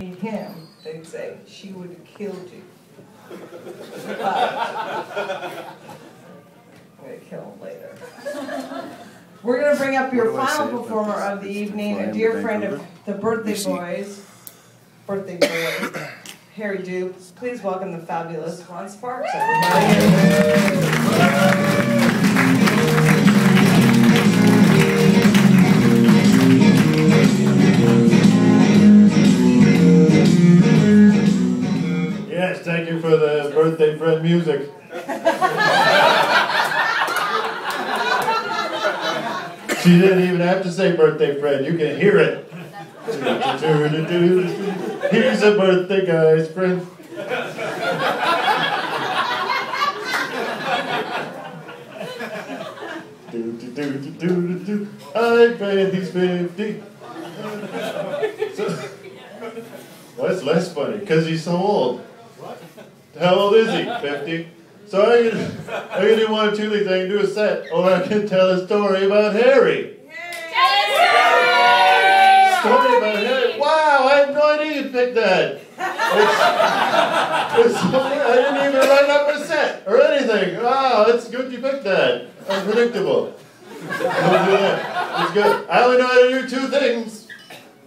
meet him, they'd say, she would have killed you. But I'm going to kill him later. We're going to bring up your final performer of the evening, a dear friend of the birthday boy, Harry Doupe. Please welcome the fabulous Ron Sparks, everybody. Yes, thank you for the birthday friend music. She didn't even have to say birthday friend, you can hear it. Here's a birthday guy's friend. I bet he's 50. Well, that's less funny, because he's so old. How old is he? 50? So I can do one of two things. I can do a set, or I can tell a story about Harry. Story about Harry? Wow, I had no idea you'd pick that. I didn't even write up a set or anything. Wow, it's good you picked that. Unpredictable. We'll do that. It's good. I only know how to do two things.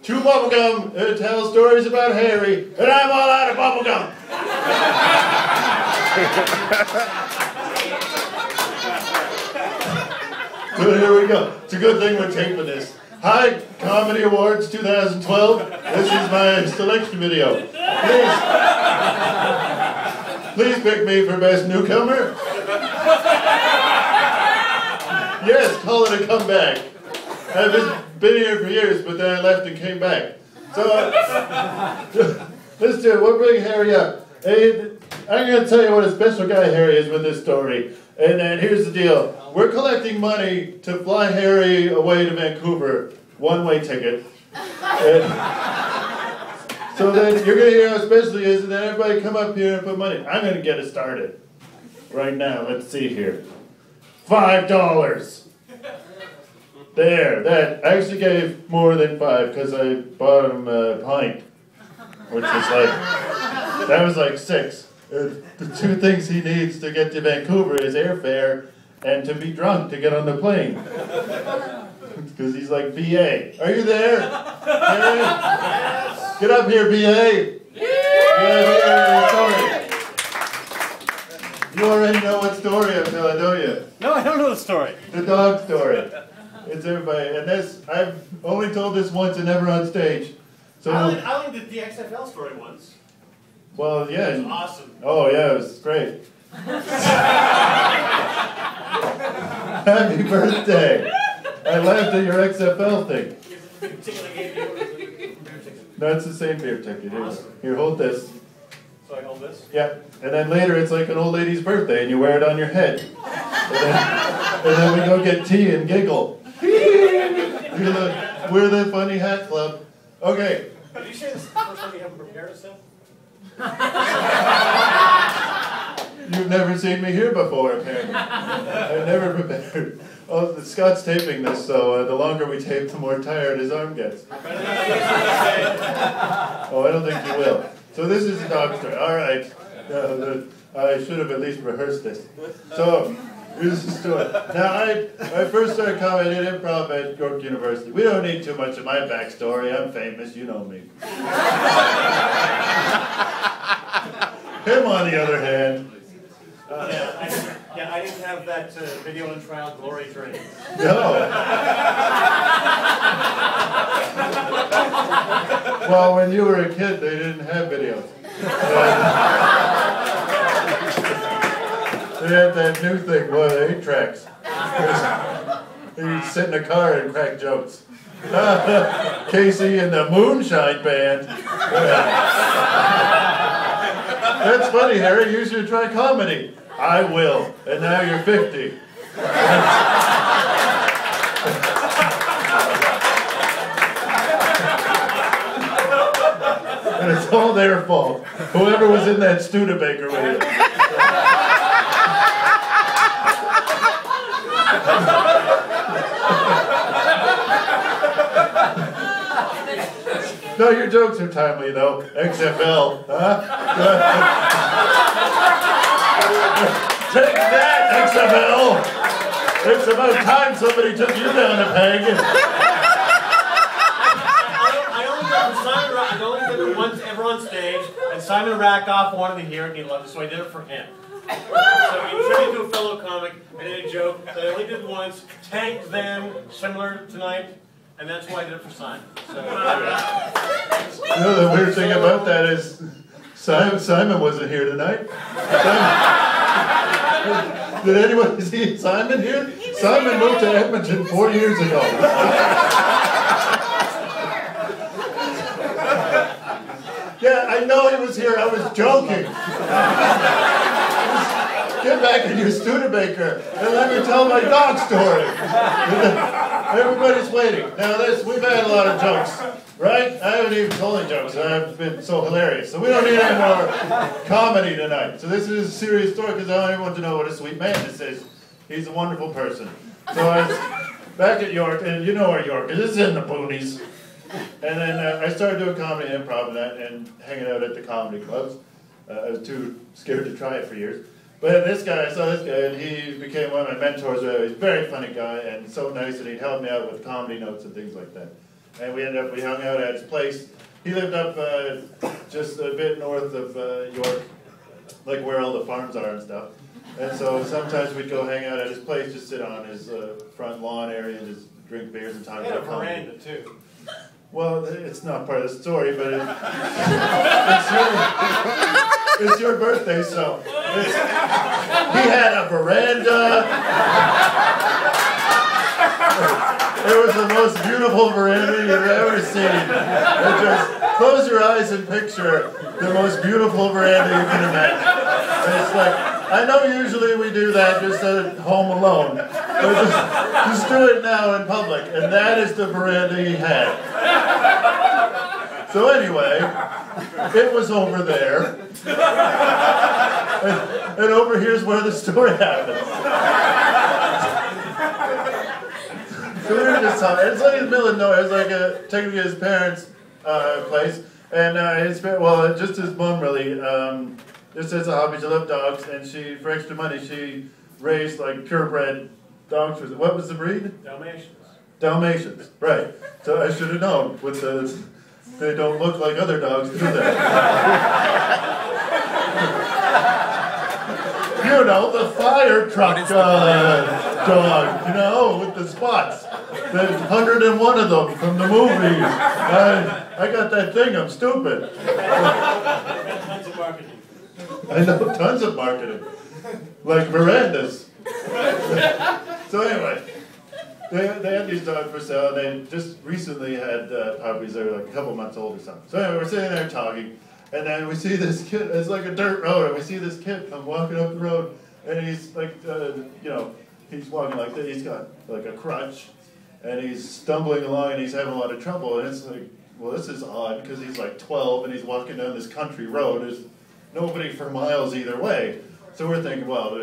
Chew bubblegum and tell stories about Harry, and I'm all out of bubblegum. Good, here we go. It's a good thing we're taping this. Hi, Comedy Awards 2012. This is my selection video. Please pick me for Best Newcomer. Yes, call it a comeback. I've been here for years, but then I left and came back. So, let's do it. We'll bring Harry up. Hey, I'm going to tell you what a special guy Harry is with this story. And then here's the deal. We're collecting money to fly Harry away to Vancouver. One-way ticket. So then you're going to hear how special he is, and then everybody come up here and put money. I'm going to get it started. Right now, let's see here. $5. There, that I actually gave more than 5 because I bought him a pint, which is like, that was like 6. The two things he needs to get to Vancouver is airfare and to be drunk to get on the plane. Because he's like, B.A. Are you there? Yes. Get up here, B.A. Yeah, story. You already know what story I'm telling, don't you? No, I don't know the story. The dog story. It's everybody, and this, I've only told this once and never on stage. So I only did the XFL story once. Well, yeah. It was awesome. Oh, yeah, it was great. Happy birthday. I laughed at your XFL thing. No, it's the same beer ticket. Here, hold this. So I hold this? Yeah, and then later it's like an old lady's birthday and you wear it on your head. And then we go get tea and giggle. We're the funny hat club. Okay. Did you say this is the first time you haven't prepared us then? You've never seen me here before, apparently. I've never prepared. Oh, Scott's taping this, so the longer we tape, the more tired his arm gets. Oh, I don't think you will. So this is a dog story. All right. I should have at least rehearsed this. So, here's the story. Now, I first started comedy at improv at York University. We don't need too much of my backstory. I'm famous. You know me. Him, on the other hand. I didn't have that video and trial glory training. No. Well, when you were a kid, they didn't have videos. They had that new thing, 8 tracks. You'd sit in a car and crack jokes. Casey and the Moonshine Band. That's funny, Harry. You should try comedy. I will. And now you're 50. And it's all their fault. Whoever was in that Studebaker with you. No, your jokes are timely though. XFL, huh? Take that, XFL! It's about time somebody took you down a peg. I only did it once ever on stage, and Simon Rakoff wanted to hear it, and he loved it, so I did it for him. So in tribute to a fellow comic, I did a joke that I only did once, tagged them, similar tonight, and that's why I did it for Simon. So, you know, the weird thing about that is Simon wasn't here tonight. Did anyone see Simon here? Simon moved to Edmonton 4 years ago. Yeah, I know he was here. I was joking. Get back in your Studebaker and let me tell my dog story. Everybody's waiting. Now, we've had a lot of jokes, right? I haven't even told any jokes. I've been so hilarious. So we don't need any more comedy tonight. So this is a serious story because I want everyone to know what a sweet man this is. He's a wonderful person. So I was back at York, and you know where York is. This is in the boonies. And then I started doing comedy and improv and hanging out at the comedy clubs. I was too scared to try it for years. But I saw this guy, and he became one of my mentors. He's a very funny guy and so nice, and he'd help me out with comedy notes and things like that. And we hung out at his place. He lived up just a bit north of York, like where all the farms are and stuff. And so sometimes we'd go hang out at his place, just sit on his front lawn area and just drink beers and talk about comedy. He had a veranda, too. Well, it's not part of the story, but it's your birthday, so he had a veranda. It was the most beautiful veranda you've ever seen. And just close your eyes and picture the most beautiful veranda you can imagine. And it's like, I know usually we do that just at home alone, but just do it now in public. And that is the veranda he had. So anyway, it was over there. And over here's where the story happens. So we were just talking. It's like in the middle of nowhere. It's like technically his parents' place. And just his mom really, just as a hobby, she loved dogs. And for extra money, she raised like purebred dogs. What was the breed? Dalmatians, right. So I should have known. They don't look like other dogs, do they? You know, the fire truck dog, you know, with the spots. There's 101 of them from the movies. I got that thing, I'm stupid. Tons of marketing. I know, tons of marketing. Like verandas. So anyway. They had these dogs for sale, and they just recently had puppies that were like a couple months old or something. So anyway, we're sitting there talking, and then we see this kid, it's like a dirt road, and we see this kid come walking up the road, and he's like, he's walking like this, he's got like a crutch, and he's stumbling along, and he's having a lot of trouble, and it's like, well, this is odd, because he's like 12, and he's walking down this country road, there's nobody for miles either way. So we're thinking, well,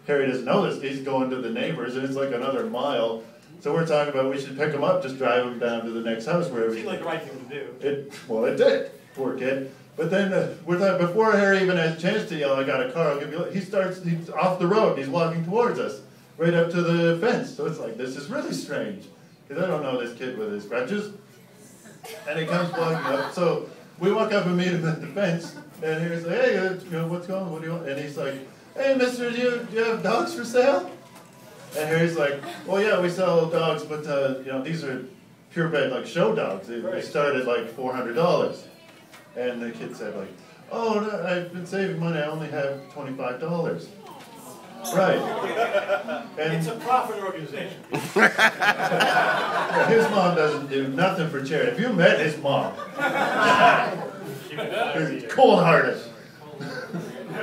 Harry doesn't know this, he's going to the neighbors, and it's like another mile. So we're talking about we should pick him up, just drive him down to the next house. It seemed like the right thing to do. It did. Poor kid. But then we're talking, before Harry even has a chance to yell, I got a car, I'll give you, he's off the road, he's walking towards us, right up to the fence. So it's like, this is really strange, because I don't know this kid with his crutches. And he comes walking up. So we walk up and meet him at the fence, and he's like, hey, what's going on? What do you want? And he's like, hey, mister, do you have dogs for sale? And Harry's like, well, yeah, we sell dogs, but, these are purebred, like, show dogs. They start at, like, $400. And the kid said, like, oh, no, I've been saving money. I only have $25. Right. And it's a profit organization. His mom doesn't do nothing for charity. If you met his mom, she's cold-hearted.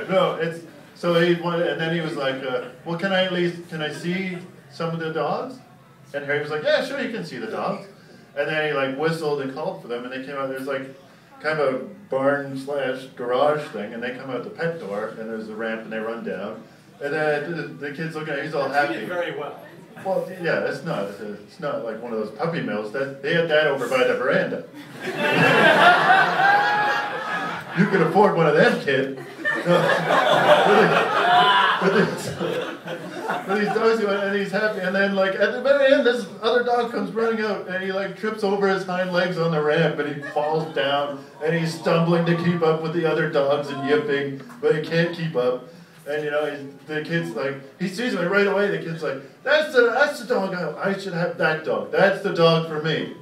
No, it's... So he wanted, and then he was like, well, can I see some of the dogs? And Harry was like, yeah, sure, you can see the dogs. And then he like whistled and called for them, and they came out. There's like kind of a barn/garage thing, and they come out the pet door, and there's a ramp, and they run down. And then the kid's looking at it, he's all happy. He did very well. Well, yeah, it's not like one of those puppy mills. They had that over by the veranda. You could afford one of them, kid. But these dogs, and he's happy, and then like at the very end, this other dog comes running out, and he like trips over his hind legs on the ramp, and he falls down, and he's stumbling to keep up with the other dogs and yipping, but he can't keep up. And you know, the kid's like, he sees me right away. The kid's like, that's the dog. I should have that dog. That's the dog for me,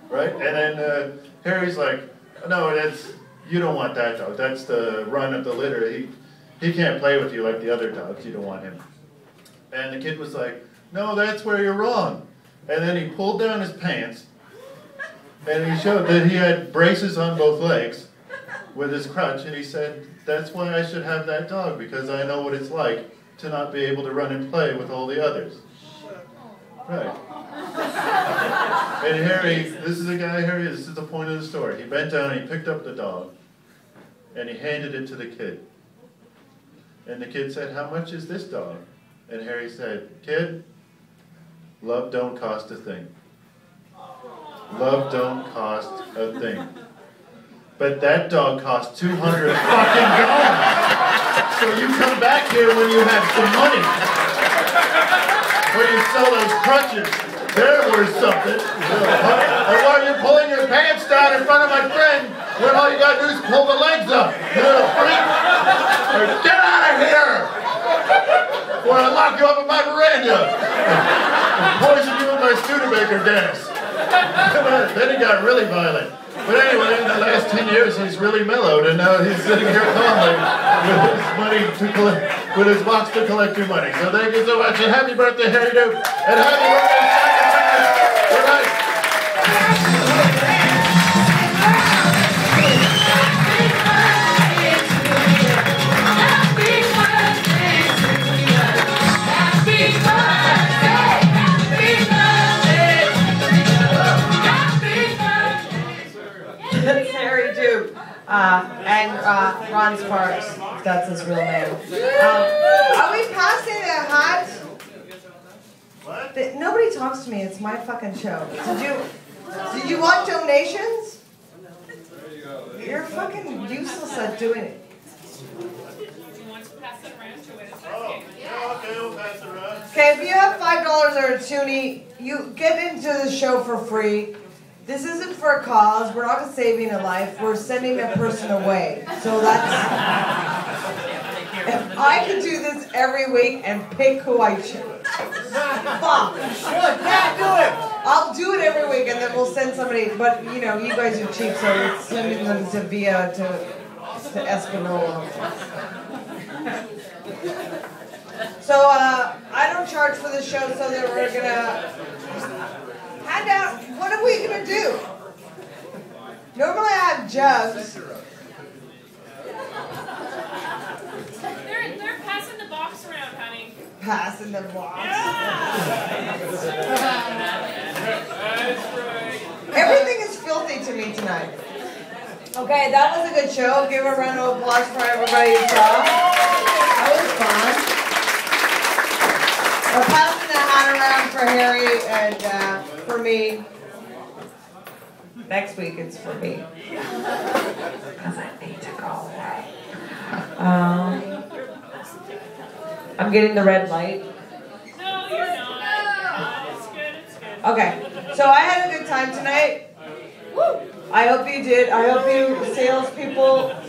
right? And then Harry's like, no, you don't want that dog. That's the run of the litter. He can't play with you like the other dogs. You don't want him. And the kid was like, no, that's where you're wrong. And then he pulled down his pants, and he showed that he had braces on both legs with his crutch, and he said, that's why I should have that dog, because I know what it's like to not be able to run and play with all the others. Right. And Harry, this is the point of the story. He bent down and he picked up the dog, and he handed it to the kid. And the kid said, how much is this dog? And Harry said, kid, love don't cost a thing. Love don't cost a thing. But that dog cost $200 fucking dollars. So you come back here when you have some money. When you sell those crutches, they're worth something. And while you're pulling your pants down in front of my friend, when all you gotta do is pull the legs up. You little freak. Get out of here! Or I'll lock you up in my veranda. And poison you with my Studebaker gas. Then he got really violent. But anyway, in the last 10 years, he's really mellowed, and now he's sitting here calmly with his box to collect your money. So thank you so much, and happy birthday, Harry Doupe, and happy birthday, good night. That's Harry Doupe, and Ron Sparks, that's his real name. Are we passing the hat? What? Nobody talks to me, it's my fucking show. Did you want donations? You're fucking useless at doing it. Oh, yeah, okay, we'll pass it around. Okay, if you have $5 or a toonie, you get into the show for free. This isn't for a cause. We're not saving a life. We're sending a person away. So that's... If I could do this every week and pick who I choose. Fuck. Good. Yeah, do it. I'll do it every week and then we'll send somebody. But, you know, you guys are cheap, so we're sending them to Via to Espanola. So, I don't charge for the show, so that we're going to... hand out, what are we going to do? Normally I have jugs. They're passing the box around, honey. Passing the box. Yeah. Everything is filthy to me tonight. Okay, that was a good show. Give a round of applause for everybody who saw. That was fun. We're passing the hat around for Harry and for me. Next week it's for me. Because I need to go away. I'm getting the red light. No, you're not. It's good, it's good. Okay, so I had a good time tonight. I hope you did. I hope you salespeople